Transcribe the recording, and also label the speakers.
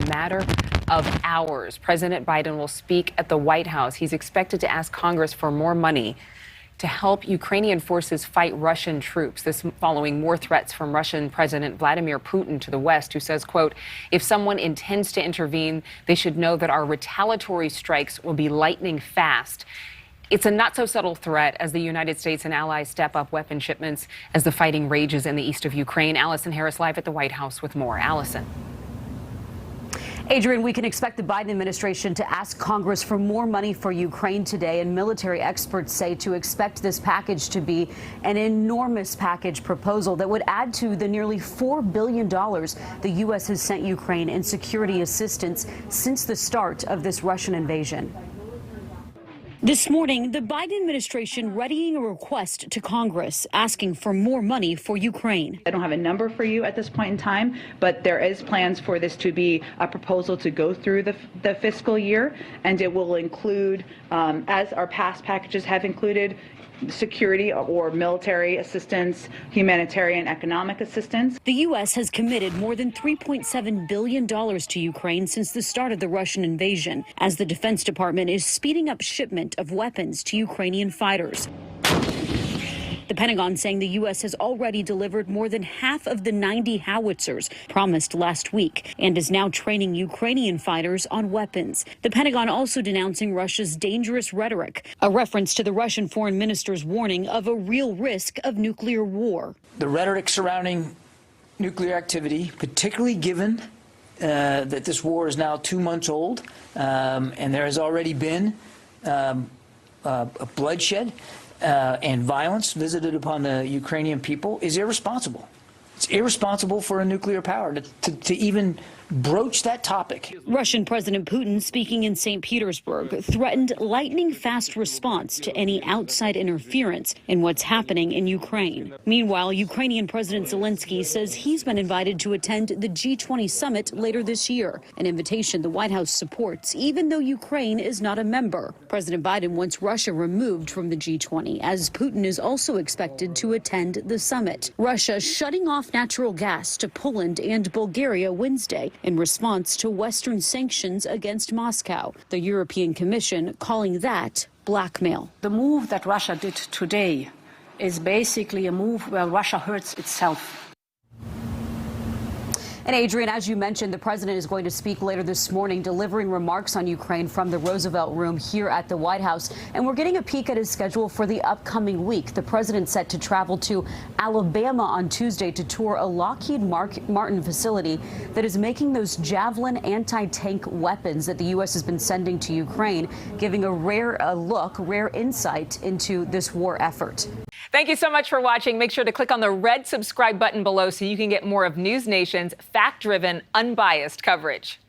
Speaker 1: matter of hours. President Biden will speak at the White House. He's expected to ask Congress for more money to help Ukrainian forces fight Russian troops. This following more threats from Russian President Vladimir Putin to the West, who says, quote, if someone intends to intervene, they should know that our retaliatory strikes will be lightning fast. It's a not so subtle threat as the United States and allies step up weapon shipments as the fighting rages in the east of Ukraine. Allison Harris live at the White House with more. Allison.
Speaker 2: Adrian, we can expect the Biden administration to ask Congress for more money for Ukraine today, and military experts say to expect this package to be an enormous package proposal that would add to the nearly $4 billion the U.S. has sent Ukraine in security assistance since the start of this Russian invasion. This morning, the Biden administration readying a request to Congress asking for more money for Ukraine.
Speaker 3: I don't have a number for you at this point in time, but there is plans for this to be a proposal to go through the fiscal year, and it will include, as our past packages have included, security or military assistance, humanitarian economic assistance.
Speaker 2: The U.S. has committed more than $3.7 billion to Ukraine since the start of the Russian invasion, as the Defense Department is speeding up shipment of weapons to Ukrainian fighters. The Pentagon saying the U.S. has already delivered more than half of the 90 howitzers promised last week and is now training Ukrainian fighters on weapons. The Pentagon also denouncing Russia's dangerous rhetoric, a reference to the Russian foreign minister's warning of a real risk of nuclear war.
Speaker 4: The rhetoric surrounding nuclear activity, particularly given that this war is now 2 months old and there has already been a bloodshed and violence visited upon the Ukrainian people, is irresponsible. It's irresponsible for a nuclear power to even broach that topic.
Speaker 2: Russian President Putin, speaking in St. Petersburg, threatened lightning-fast response to any outside interference in what's happening in Ukraine. Meanwhile, Ukrainian President Zelensky says he's been invited to attend the G20 summit later this year, an invitation the White House supports, even though Ukraine is not a member. President Biden wants Russia removed from the G20, as Putin is also expected to attend the summit. Russia shutting off natural gas to Poland and Bulgaria Wednesday in response to Western sanctions against Moscow. The European Commission calling that blackmail.
Speaker 5: The move that Russia did today is basically a move where Russia hurts itself.
Speaker 2: And Adrian, as you mentioned, the president is going to speak later this morning, delivering remarks on Ukraine from the Roosevelt Room here at the White House. And we're getting a peek at his schedule for the upcoming week. The president set to travel to Alabama on Tuesday to tour a Lockheed Martin facility that is making those Javelin anti-tank weapons that the U.S. has been sending to Ukraine, giving a rare insight into this war effort.
Speaker 1: Thank you so much for watching. Make sure to click on the red subscribe button below so you can get more of NewsNation's fact-driven, unbiased coverage.